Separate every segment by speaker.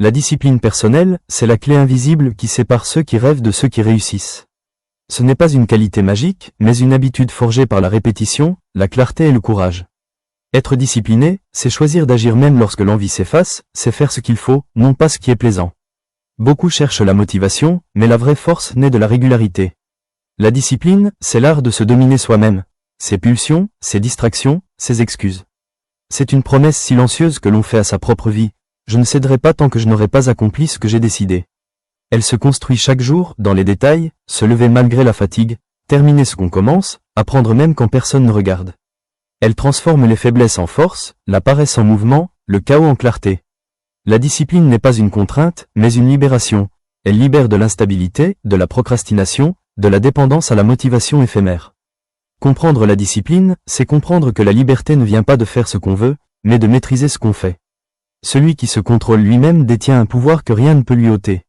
Speaker 1: La discipline personnelle, c'est la clé invisible qui sépare ceux qui rêvent de ceux qui réussissent. Ce n'est pas une qualité magique, mais une habitude forgée par la répétition, la clarté et le courage. Être discipliné, c'est choisir d'agir même lorsque l'envie s'efface, c'est faire ce qu'il faut, non pas ce qui est plaisant. Beaucoup cherchent la motivation, mais la vraie force naît de la régularité. La discipline, c'est l'art de se dominer soi-même, ses pulsions, ses distractions, ses excuses. C'est une promesse silencieuse que l'on fait à sa propre vie. Je ne céderai pas tant que je n'aurai pas accompli ce que j'ai décidé. Elle se construit chaque jour, dans les détails, se lever malgré la fatigue, terminer ce qu'on commence, apprendre même quand personne ne regarde. Elle transforme les faiblesses en force, la paresse en mouvement, le chaos en clarté. La discipline n'est pas une contrainte, mais une libération. Elle libère de l'instabilité, de la procrastination, de la dépendance à la motivation éphémère. Comprendre la discipline, c'est comprendre que la liberté ne vient pas de faire ce qu'on veut, mais de maîtriser ce qu'on fait. Celui qui se contrôle lui-même détient un pouvoir que rien ne peut lui ôter.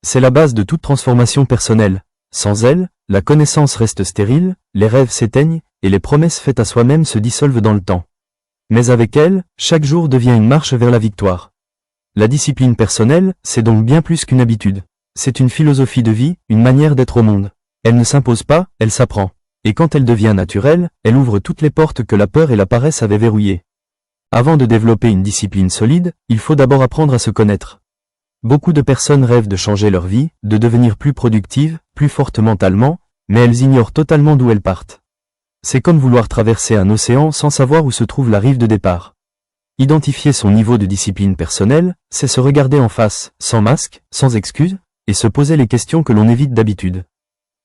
Speaker 1: C'est la base de toute transformation personnelle. Sans elle, la connaissance reste stérile, les rêves s'éteignent, et les promesses faites à soi-même se dissolvent dans le temps. Mais avec elle, chaque jour devient une marche vers la victoire. La discipline personnelle, c'est donc bien plus qu'une habitude. C'est une philosophie de vie, une manière d'être au monde. Elle ne s'impose pas, elle s'apprend. Et quand elle devient naturelle, elle ouvre toutes les portes que la peur et la paresse avaient verrouillées. Avant de développer une discipline solide, il faut d'abord apprendre à se connaître. Beaucoup de personnes rêvent de changer leur vie, de devenir plus productives, plus fortes mentalement, mais elles ignorent totalement d'où elles partent. C'est comme vouloir traverser un océan sans savoir où se trouve la rive de départ. Identifier son niveau de discipline personnelle, c'est se regarder en face, sans masque, sans excuse, et se poser les questions que l'on évite d'habitude.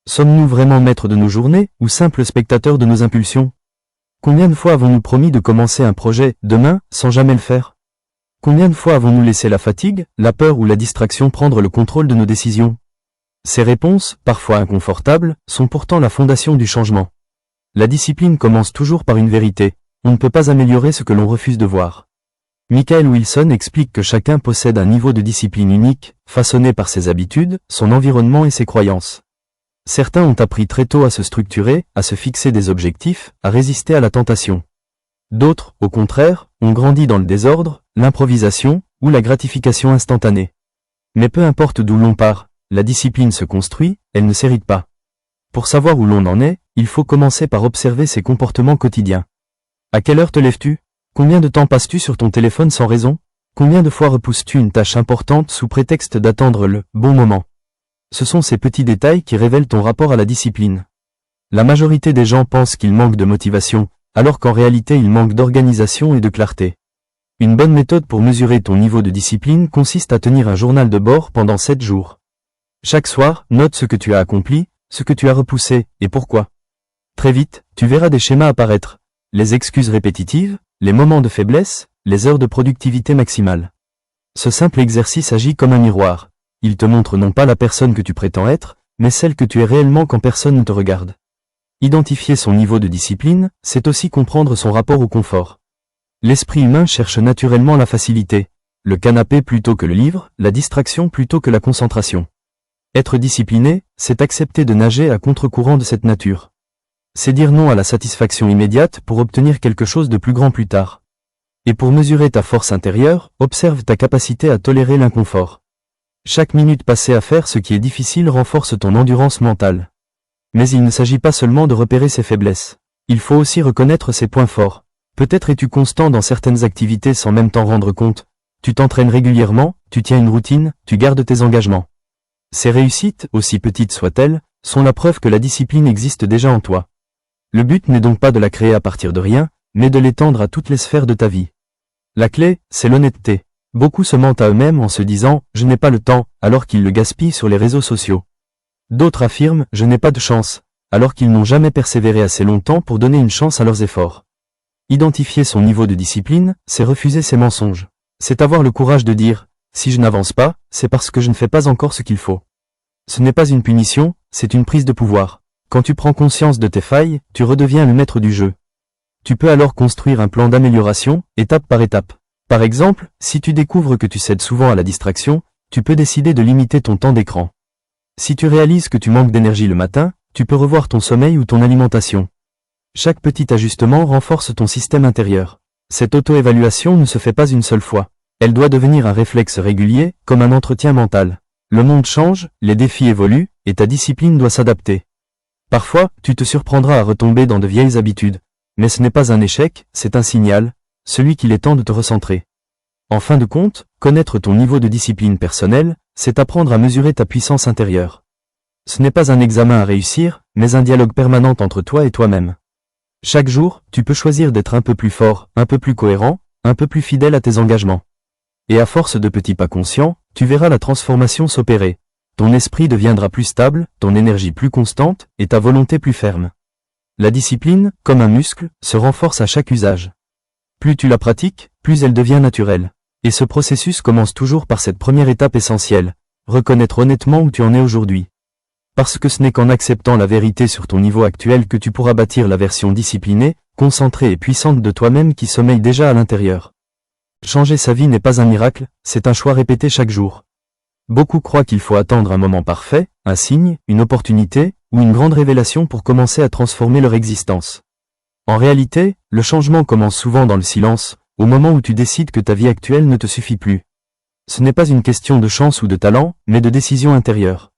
Speaker 1: Sommes-nous vraiment maîtres de nos journées, ou simples spectateurs de nos impulsions ? Combien de fois avons-nous promis de commencer un projet, demain, sans jamais le faire ? Combien de fois avons-nous laissé la fatigue, la peur ou la distraction prendre le contrôle de nos décisions ? Ces réponses, parfois inconfortables, sont pourtant la fondation du changement. La discipline commence toujours par une vérité. On ne peut pas améliorer ce que l'on refuse de voir. Michael Wilson explique que chacun possède un niveau de discipline unique, façonné par ses habitudes, son environnement et ses croyances. Certains ont appris très tôt à se structurer, à se fixer des objectifs, à résister à la tentation. D'autres, au contraire, ont grandi dans le désordre, l'improvisation ou la gratification instantanée. Mais peu importe d'où l'on part, la discipline se construit, elle ne s'hérite pas. Pour savoir où l'on en est, il faut commencer par observer ses comportements quotidiens. À quelle heure te lèves-tu ? Combien de temps passes-tu sur ton téléphone sans raison ? Combien de fois repousses-tu une tâche importante sous prétexte d'attendre le bon moment ? Ce sont ces petits détails qui révèlent ton rapport à la discipline. La majorité des gens pensent qu'ils manquent de motivation, alors qu'en réalité ils manquent d'organisation et de clarté. Une bonne méthode pour mesurer ton niveau de discipline consiste à tenir un journal de bord pendant 7 jours. Chaque soir, note ce que tu as accompli, ce que tu as repoussé, et pourquoi. Très vite, tu verras des schémas apparaître. Les excuses répétitives, les moments de faiblesse, les heures de productivité maximale. Ce simple exercice agit comme un miroir. Il te montre non pas la personne que tu prétends être, mais celle que tu es réellement quand personne ne te regarde. Identifier son niveau de discipline, c'est aussi comprendre son rapport au confort. L'esprit humain cherche naturellement la facilité, le canapé plutôt que le livre, la distraction plutôt que la concentration. Être discipliné, c'est accepter de nager à contre-courant de cette nature. C'est dire non à la satisfaction immédiate pour obtenir quelque chose de plus grand plus tard. Et pour mesurer ta force intérieure, observe ta capacité à tolérer l'inconfort. Chaque minute passée à faire ce qui est difficile renforce ton endurance mentale. Mais il ne s'agit pas seulement de repérer ses faiblesses. Il faut aussi reconnaître ses points forts. Peut-être es-tu constant dans certaines activités sans même t'en rendre compte. Tu t'entraînes régulièrement, tu tiens une routine, tu gardes tes engagements. Ces réussites, aussi petites soient-elles, sont la preuve que la discipline existe déjà en toi. Le but n'est donc pas de la créer à partir de rien, mais de l'étendre à toutes les sphères de ta vie. La clé, c'est l'honnêteté. Beaucoup se mentent à eux-mêmes en se disant « je n'ai pas le temps » alors qu'ils le gaspillent sur les réseaux sociaux. D'autres affirment « je n'ai pas de chance » alors qu'ils n'ont jamais persévéré assez longtemps pour donner une chance à leurs efforts. Identifier son niveau de discipline, c'est refuser ces mensonges. C'est avoir le courage de dire « si je n'avance pas, c'est parce que je ne fais pas encore ce qu'il faut ». Ce n'est pas une punition, c'est une prise de pouvoir. Quand tu prends conscience de tes failles, tu redeviens le maître du jeu. Tu peux alors construire un plan d'amélioration, étape par étape. Par exemple, si tu découvres que tu cèdes souvent à la distraction, tu peux décider de limiter ton temps d'écran. Si tu réalises que tu manques d'énergie le matin, tu peux revoir ton sommeil ou ton alimentation. Chaque petit ajustement renforce ton système intérieur. Cette auto-évaluation ne se fait pas une seule fois. Elle doit devenir un réflexe régulier, comme un entretien mental. Le monde change, les défis évoluent, et ta discipline doit s'adapter. Parfois, tu te surprendras à retomber dans de vieilles habitudes. Mais ce n'est pas un échec, c'est un signal, celui qu'il est temps de te recentrer. En fin de compte, connaître ton niveau de discipline personnelle, c'est apprendre à mesurer ta puissance intérieure. Ce n'est pas un examen à réussir, mais un dialogue permanent entre toi et toi-même. Chaque jour, tu peux choisir d'être un peu plus fort, un peu plus cohérent, un peu plus fidèle à tes engagements. Et à force de petits pas conscients, tu verras la transformation s'opérer. Ton esprit deviendra plus stable, ton énergie plus constante, et ta volonté plus ferme. La discipline, comme un muscle, se renforce à chaque usage. Plus tu la pratiques, plus elle devient naturelle. Et ce processus commence toujours par cette première étape essentielle, reconnaître honnêtement où tu en es aujourd'hui. Parce que ce n'est qu'en acceptant la vérité sur ton niveau actuel que tu pourras bâtir la version disciplinée, concentrée et puissante de toi-même qui sommeille déjà à l'intérieur. Changer sa vie n'est pas un miracle, c'est un choix répété chaque jour. Beaucoup croient qu'il faut attendre un moment parfait, un signe, une opportunité, ou une grande révélation pour commencer à transformer leur existence. En réalité, le changement commence souvent dans le silence, au moment où tu décides que ta vie actuelle ne te suffit plus. Ce n'est pas une question de chance ou de talent, mais de décision intérieure.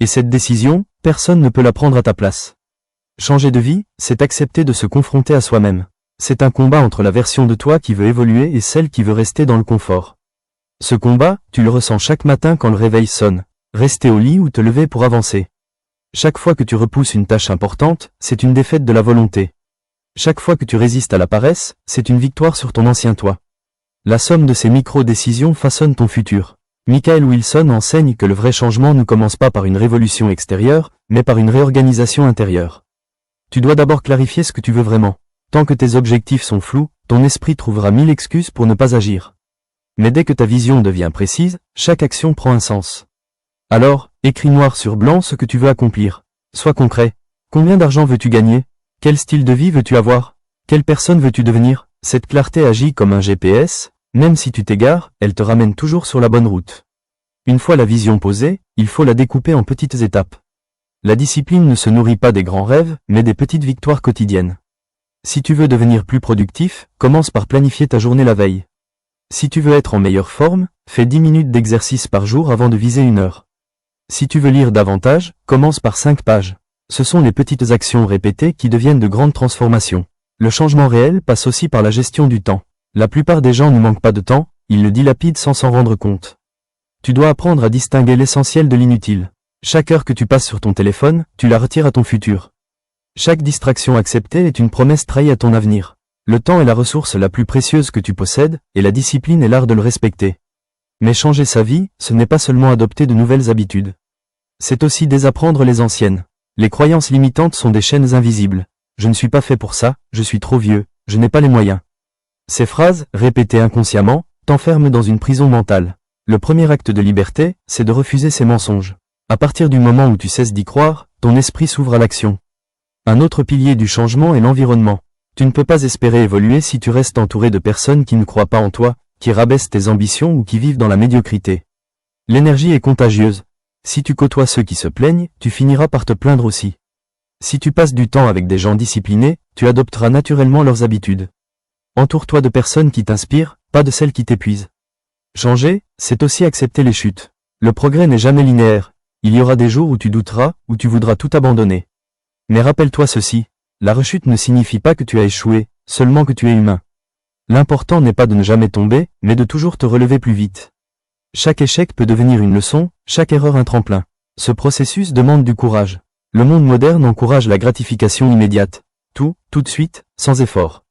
Speaker 1: Et cette décision, personne ne peut la prendre à ta place. Changer de vie, c'est accepter de se confronter à soi-même. C'est un combat entre la version de toi qui veut évoluer et celle qui veut rester dans le confort. Ce combat, tu le ressens chaque matin quand le réveil sonne. Rester au lit ou te lever pour avancer. Chaque fois que tu repousses une tâche importante, c'est une défaite de la volonté. Chaque fois que tu résistes à la paresse, c'est une victoire sur ton ancien toi. La somme de ces micro-décisions façonne ton futur. Michael Wilson enseigne que le vrai changement ne commence pas par une révolution extérieure, mais par une réorganisation intérieure. Tu dois d'abord clarifier ce que tu veux vraiment. Tant que tes objectifs sont flous, ton esprit trouvera 1000 excuses pour ne pas agir. Mais dès que ta vision devient précise, chaque action prend un sens. Alors, écris noir sur blanc ce que tu veux accomplir. Sois concret. Combien d'argent veux-tu gagner? Quel style de vie veux-tu avoir? Quelle personne veux-tu devenir? Cette clarté agit comme un GPS, même si tu t'égares, elle te ramène toujours sur la bonne route. Une fois la vision posée, il faut la découper en petites étapes. La discipline ne se nourrit pas des grands rêves, mais des petites victoires quotidiennes. Si tu veux devenir plus productif, commence par planifier ta journée la veille. Si tu veux être en meilleure forme, fais 10 minutes d'exercice par jour avant de viser 1 heure. Si tu veux lire davantage, commence par 5 pages. Ce sont les petites actions répétées qui deviennent de grandes transformations. Le changement réel passe aussi par la gestion du temps. La plupart des gens ne manquent pas de temps, ils le dilapident sans s'en rendre compte. Tu dois apprendre à distinguer l'essentiel de l'inutile. Chaque heure que tu passes sur ton téléphone, tu la retires à ton futur. Chaque distraction acceptée est une promesse trahie à ton avenir. Le temps est la ressource la plus précieuse que tu possèdes, et la discipline est l'art de le respecter. Mais changer sa vie, ce n'est pas seulement adopter de nouvelles habitudes. C'est aussi désapprendre les anciennes. Les croyances limitantes sont des chaînes invisibles. Je ne suis pas fait pour ça, je suis trop vieux, je n'ai pas les moyens. Ces phrases, répétées inconsciemment, t'enferment dans une prison mentale. Le premier acte de liberté, c'est de refuser ces mensonges. À partir du moment où tu cesses d'y croire, ton esprit s'ouvre à l'action. Un autre pilier du changement est l'environnement. Tu ne peux pas espérer évoluer si tu restes entouré de personnes qui ne croient pas en toi, qui rabaissent tes ambitions ou qui vivent dans la médiocrité. L'énergie est contagieuse. Si tu côtoies ceux qui se plaignent, tu finiras par te plaindre aussi. Si tu passes du temps avec des gens disciplinés, tu adopteras naturellement leurs habitudes. Entoure-toi de personnes qui t'inspirent, pas de celles qui t'épuisent. Changer, c'est aussi accepter les chutes. Le progrès n'est jamais linéaire. Il y aura des jours où tu douteras, où tu voudras tout abandonner. Mais rappelle-toi ceci, la rechute ne signifie pas que tu as échoué, seulement que tu es humain. L'important n'est pas de ne jamais tomber, mais de toujours te relever plus vite. Chaque échec peut devenir une leçon, chaque erreur un tremplin. Ce processus demande du courage. Le monde moderne encourage la gratification immédiate. Tout de suite, sans effort.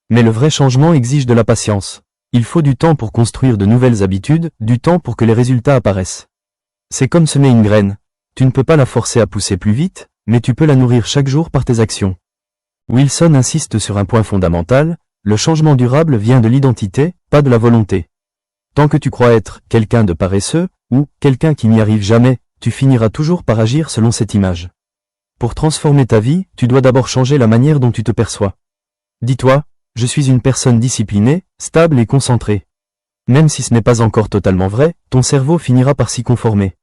Speaker 1: Mais le vrai changement exige de la patience. Il faut du temps pour construire de nouvelles habitudes, du temps pour que les résultats apparaissent. C'est comme semer une graine. Tu ne peux pas la forcer à pousser plus vite, mais tu peux la nourrir chaque jour par tes actions. Wilson insiste sur un point fondamental, le changement durable vient de l'identité, pas de la volonté. Tant que tu crois être quelqu'un de paresseux, ou quelqu'un qui n'y arrive jamais, tu finiras toujours par agir selon cette image. Pour transformer ta vie, tu dois d'abord changer la manière dont tu te perçois. Dis-toi, je suis une personne disciplinée, stable et concentrée. Même si ce n'est pas encore totalement vrai, ton cerveau finira par s'y conformer.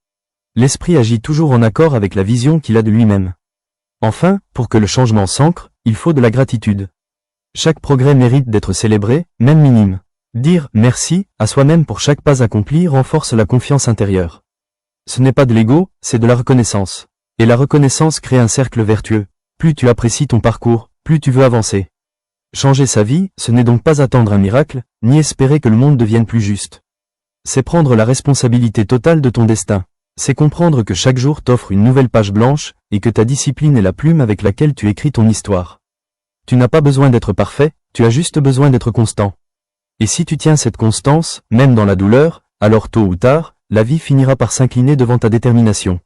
Speaker 1: L'esprit agit toujours en accord avec la vision qu'il a de lui-même. Enfin, pour que le changement s'ancre, il faut de la gratitude. Chaque progrès mérite d'être célébré, même minime. Dire « merci » à soi-même pour chaque pas accompli renforce la confiance intérieure. Ce n'est pas de l'ego, c'est de la reconnaissance. Et la reconnaissance crée un cercle vertueux. Plus tu apprécies ton parcours, plus tu veux avancer. Changer sa vie, ce n'est donc pas attendre un miracle, ni espérer que le monde devienne plus juste. C'est prendre la responsabilité totale de ton destin. C'est comprendre que chaque jour t'offre une nouvelle page blanche, et que ta discipline est la plume avec laquelle tu écris ton histoire. Tu n'as pas besoin d'être parfait, tu as juste besoin d'être constant. Et si tu tiens cette constance, même dans la douleur, alors tôt ou tard, la vie finira par s'incliner devant ta détermination.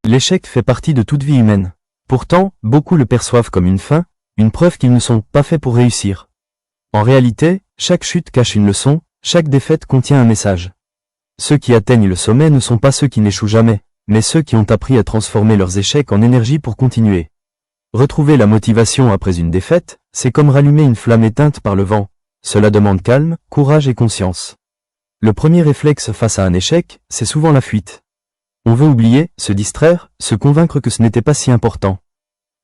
Speaker 1: L'échec fait partie de toute vie humaine. Pourtant, beaucoup le perçoivent comme une fin, une preuve qu'ils ne sont pas faits pour réussir. En réalité, chaque chute cache une leçon, chaque défaite contient un message. Ceux qui atteignent le sommet ne sont pas ceux qui n'échouent jamais, mais ceux qui ont appris à transformer leurs échecs en énergie pour continuer. Retrouver la motivation après une défaite, c'est comme rallumer une flamme éteinte par le vent. Cela demande calme, courage et conscience. Le premier réflexe face à un échec, c'est souvent la fuite. On veut oublier, se distraire, se convaincre que ce n'était pas si important.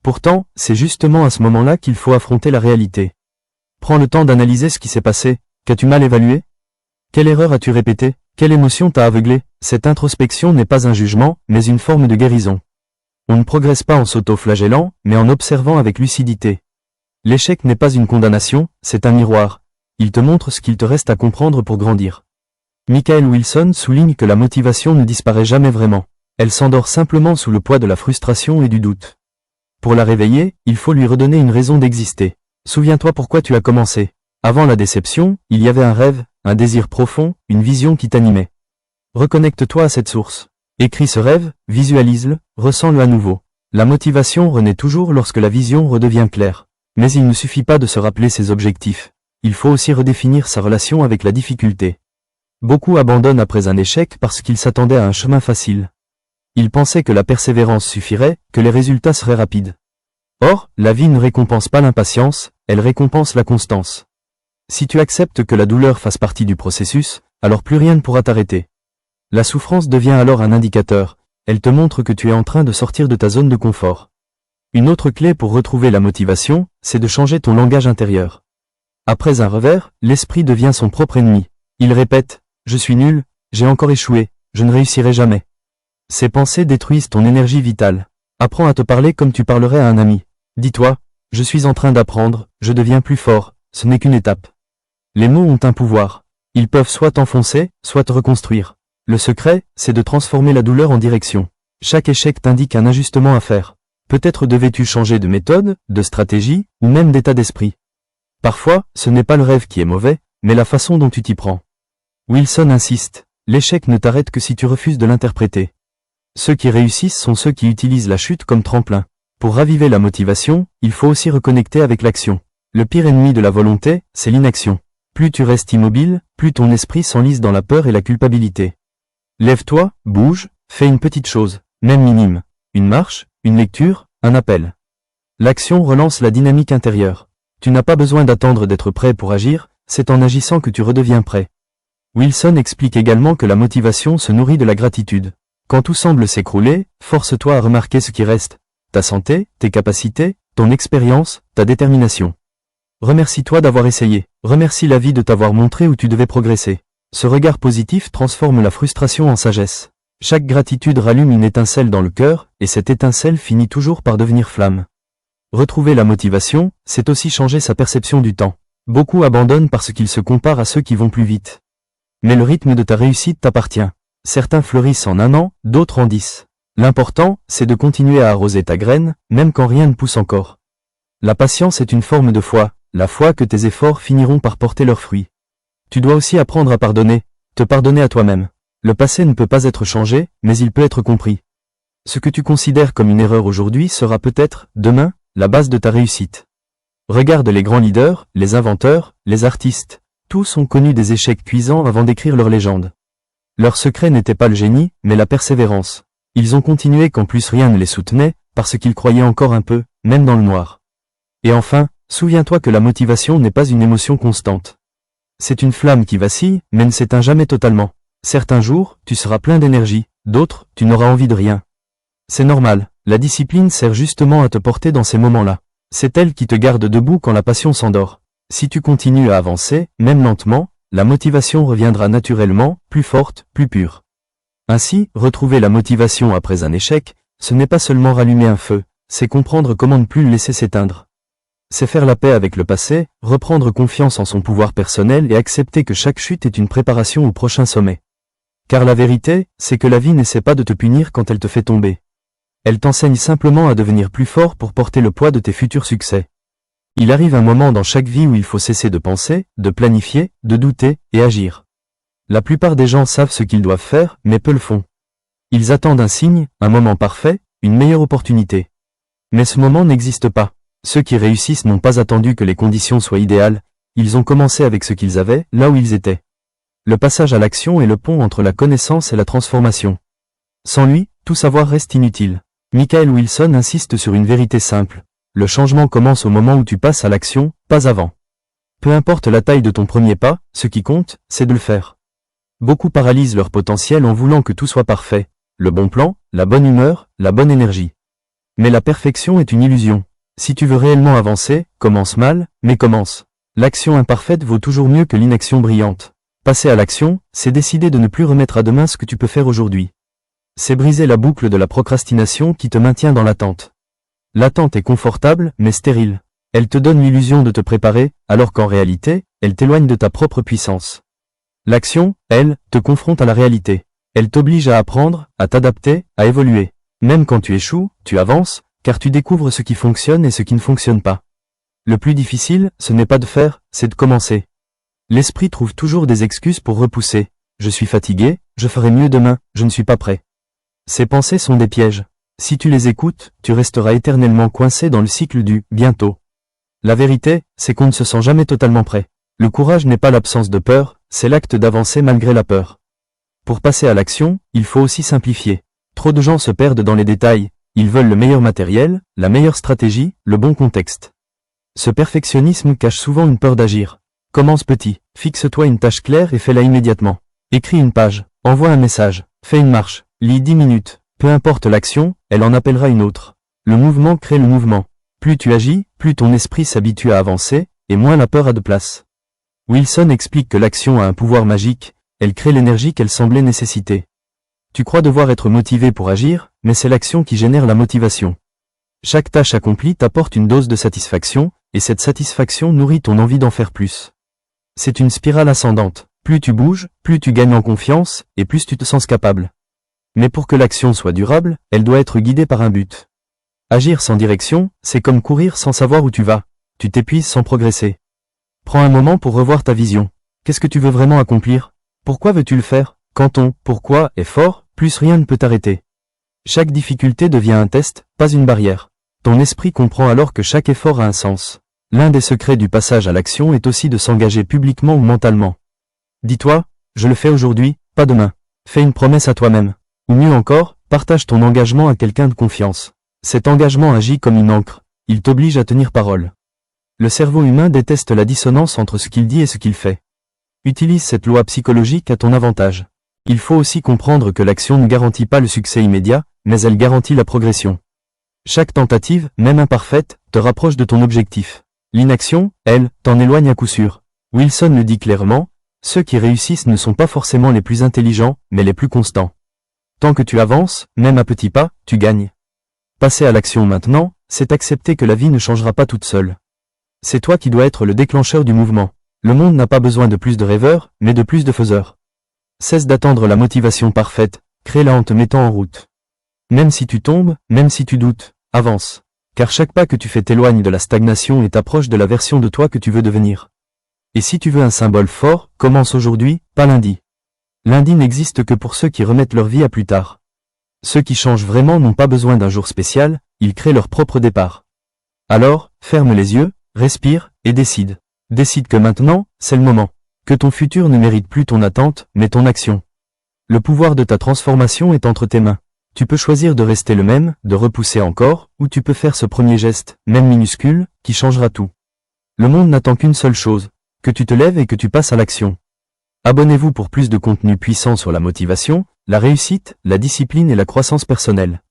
Speaker 1: Pourtant, c'est justement à ce moment-là qu'il faut affronter la réalité. Prends le temps d'analyser ce qui s'est passé. Qu'as-tu mal évalué? Quelle erreur as-tu répétée? Quelle émotion t'a aveuglé? Cette introspection n'est pas un jugement, mais une forme de guérison. On ne progresse pas en s'auto-flagellant, mais en observant avec lucidité. L'échec n'est pas une condamnation, c'est un miroir. Il te montre ce qu'il te reste à comprendre pour grandir. Michael Wilson souligne que la motivation ne disparaît jamais vraiment. Elle s'endort simplement sous le poids de la frustration et du doute. Pour la réveiller, il faut lui redonner une raison d'exister. Souviens-toi pourquoi tu as commencé. Avant la déception, il y avait un rêve, un désir profond, une vision qui t'animait. Reconnecte-toi à cette source. Écris ce rêve, visualise-le, ressens-le à nouveau. La motivation renaît toujours lorsque la vision redevient claire. Mais il ne suffit pas de se rappeler ses objectifs. Il faut aussi redéfinir sa relation avec la difficulté. Beaucoup abandonnent après un échec parce qu'ils s'attendaient à un chemin facile. Ils pensaient que la persévérance suffirait, que les résultats seraient rapides. Or, la vie ne récompense pas l'impatience, elle récompense la constance. Si tu acceptes que la douleur fasse partie du processus, alors plus rien ne pourra t'arrêter. La souffrance devient alors un indicateur, elle te montre que tu es en train de sortir de ta zone de confort. Une autre clé pour retrouver la motivation, c'est de changer ton langage intérieur. Après un revers, l'esprit devient son propre ennemi. Il répète « Je suis nul, j'ai encore échoué, je ne réussirai jamais ». Ces pensées détruisent ton énergie vitale. Apprends à te parler comme tu parlerais à un ami. Dis-toi « Je suis en train d'apprendre, je deviens plus fort, ce n'est qu'une étape ». Les mots ont un pouvoir. Ils peuvent soit t'enfoncer, soit te reconstruire. Le secret, c'est de transformer la douleur en direction. Chaque échec t'indique un ajustement à faire. Peut-être devais-tu changer de méthode, de stratégie, ou même d'état d'esprit. Parfois, ce n'est pas le rêve qui est mauvais, mais la façon dont tu t'y prends. Wilson insiste, l'échec ne t'arrête que si tu refuses de l'interpréter. Ceux qui réussissent sont ceux qui utilisent la chute comme tremplin. Pour raviver la motivation, il faut aussi reconnecter avec l'action. Le pire ennemi de la volonté, c'est l'inaction. Plus tu restes immobile, plus ton esprit s'enlise dans la peur et la culpabilité. Lève-toi, bouge, fais une petite chose, même minime. Une marche, une lecture, un appel. L'action relance la dynamique intérieure. Tu n'as pas besoin d'attendre d'être prêt pour agir, c'est en agissant que tu redeviens prêt. Wilson explique également que la motivation se nourrit de la gratitude. Quand tout semble s'écrouler, force-toi à remarquer ce qui reste. Ta santé, tes capacités, ton expérience, ta détermination. Remercie-toi d'avoir essayé. Remercie la vie de t'avoir montré où tu devais progresser. Ce regard positif transforme la frustration en sagesse. Chaque gratitude rallume une étincelle dans le cœur, et cette étincelle finit toujours par devenir flamme. Retrouver la motivation, c'est aussi changer sa perception du temps. Beaucoup abandonnent parce qu'ils se comparent à ceux qui vont plus vite. Mais le rythme de ta réussite t'appartient. Certains fleurissent en 1 an, d'autres en 10. L'important, c'est de continuer à arroser ta graine, même quand rien ne pousse encore. La patience est une forme de foi, la foi que tes efforts finiront par porter leurs fruits. Tu dois aussi apprendre à pardonner, te pardonner à toi-même. Le passé ne peut pas être changé, mais il peut être compris. Ce que tu considères comme une erreur aujourd'hui sera peut-être, demain, la base de ta réussite. Regarde les grands leaders, les inventeurs, les artistes. Tous ont connu des échecs cuisants avant d'écrire leur légende. Leur secret n'était pas le génie, mais la persévérance. Ils ont continué quand plus rien ne les soutenait, parce qu'ils croyaient encore un peu, même dans le noir. Et enfin, souviens-toi que la motivation n'est pas une émotion constante. C'est une flamme qui vacille, mais ne s'éteint jamais totalement. Certains jours, tu seras plein d'énergie, d'autres, tu n'auras envie de rien. C'est normal, la discipline sert justement à te porter dans ces moments-là. C'est elle qui te garde debout quand la passion s'endort. Si tu continues à avancer, même lentement, la motivation reviendra naturellement, plus forte, plus pure. Ainsi, retrouver la motivation après un échec, ce n'est pas seulement rallumer un feu, c'est comprendre comment ne plus le laisser s'éteindre. C'est faire la paix avec le passé, reprendre confiance en son pouvoir personnel et accepter que chaque chute est une préparation au prochain sommet. Car la vérité, c'est que la vie n'essaie pas de te punir quand elle te fait tomber. Elle t'enseigne simplement à devenir plus fort pour porter le poids de tes futurs succès. Il arrive un moment dans chaque vie où il faut cesser de penser, de planifier, de douter, et agir. La plupart des gens savent ce qu'ils doivent faire, mais peu le font. Ils attendent un signe, un moment parfait, une meilleure opportunité. Mais ce moment n'existe pas. Ceux qui réussissent n'ont pas attendu que les conditions soient idéales, ils ont commencé avec ce qu'ils avaient, là où ils étaient. Le passage à l'action est le pont entre la connaissance et la transformation. Sans lui, tout savoir reste inutile. Michael Wilson insiste sur une vérité simple. Le changement commence au moment où tu passes à l'action, pas avant. Peu importe la taille de ton premier pas, ce qui compte, c'est de le faire. Beaucoup paralysent leur potentiel en voulant que tout soit parfait. Le bon plan, la bonne humeur, la bonne énergie. Mais la perfection est une illusion. Si tu veux réellement avancer, commence mal, mais commence. L'action imparfaite vaut toujours mieux que l'inaction brillante. Passer à l'action, c'est décider de ne plus remettre à demain ce que tu peux faire aujourd'hui. C'est briser la boucle de la procrastination qui te maintient dans l'attente. L'attente est confortable, mais stérile. Elle te donne l'illusion de te préparer, alors qu'en réalité, elle t'éloigne de ta propre puissance. L'action, elle, te confronte à la réalité. Elle t'oblige à apprendre, à t'adapter, à évoluer. Même quand tu échoues, tu avances, car tu découvres ce qui fonctionne et ce qui ne fonctionne pas. Le plus difficile, ce n'est pas de faire, c'est de commencer. L'esprit trouve toujours des excuses pour repousser. Je suis fatigué, je ferai mieux demain, je ne suis pas prêt. Ces pensées sont des pièges. Si tu les écoutes, tu resteras éternellement coincé dans le cycle du « bientôt ». La vérité, c'est qu'on ne se sent jamais totalement prêt. Le courage n'est pas l'absence de peur, c'est l'acte d'avancer malgré la peur. Pour passer à l'action, il faut aussi simplifier. Trop de gens se perdent dans les détails. Ils veulent le meilleur matériel, la meilleure stratégie, le bon contexte. Ce perfectionnisme cache souvent une peur d'agir. Commence petit, fixe-toi une tâche claire et fais-la immédiatement. Écris une page, envoie un message, fais une marche, lis 10 minutes. Peu importe l'action, elle en appellera une autre. Le mouvement crée le mouvement. Plus tu agis, plus ton esprit s'habitue à avancer, et moins la peur a de place. Wilson explique que l'action a un pouvoir magique, elle crée l'énergie qu'elle semblait nécessiter. Tu crois devoir être motivé pour agir, mais c'est l'action qui génère la motivation. Chaque tâche accomplie t'apporte une dose de satisfaction, et cette satisfaction nourrit ton envie d'en faire plus. C'est une spirale ascendante. Plus tu bouges, plus tu gagnes en confiance, et plus tu te sens capable. Mais pour que l'action soit durable, elle doit être guidée par un but. Agir sans direction, c'est comme courir sans savoir où tu vas. Tu t'épuises sans progresser. Prends un moment pour revoir ta vision. Qu'est-ce que tu veux vraiment accomplir? Pourquoi veux-tu le faire? Quand ton « pourquoi » est fort, plus rien ne peut t'arrêter. Chaque difficulté devient un test, pas une barrière. Ton esprit comprend alors que chaque effort a un sens. L'un des secrets du passage à l'action est aussi de s'engager publiquement ou mentalement. Dis-toi, je le fais aujourd'hui, pas demain. Fais une promesse à toi-même. Ou mieux encore, partage ton engagement à quelqu'un de confiance. Cet engagement agit comme une encre. Il t'oblige à tenir parole. Le cerveau humain déteste la dissonance entre ce qu'il dit et ce qu'il fait. Utilise cette loi psychologique à ton avantage. Il faut aussi comprendre que l'action ne garantit pas le succès immédiat, mais elle garantit la progression. Chaque tentative, même imparfaite, te rapproche de ton objectif. L'inaction, elle, t'en éloigne à coup sûr. Wilson le dit clairement, ceux qui réussissent ne sont pas forcément les plus intelligents, mais les plus constants. Tant que tu avances, même à petits pas, tu gagnes. Passer à l'action maintenant, c'est accepter que la vie ne changera pas toute seule. C'est toi qui dois être le déclencheur du mouvement. Le monde n'a pas besoin de plus de rêveurs, mais de plus de faiseurs. Cesse d'attendre la motivation parfaite, crée-la en te mettant en route. Même si tu tombes, même si tu doutes, avance. Car chaque pas que tu fais t'éloigne de la stagnation et t'approche de la version de toi que tu veux devenir. Et si tu veux un symbole fort, commence aujourd'hui, pas lundi. Lundi n'existe que pour ceux qui remettent leur vie à plus tard. Ceux qui changent vraiment n'ont pas besoin d'un jour spécial, ils créent leur propre départ. Alors, ferme les yeux, respire, et décide. Décide que maintenant, c'est le moment. Que ton futur ne mérite plus ton attente, mais ton action. Le pouvoir de ta transformation est entre tes mains. Tu peux choisir de rester le même, de repousser encore, ou tu peux faire ce premier geste, même minuscule, qui changera tout. Le monde n'attend qu'une seule chose, que tu te lèves et que tu passes à l'action. Abonnez-vous pour plus de contenu puissant sur la motivation, la réussite, la discipline et la croissance personnelle.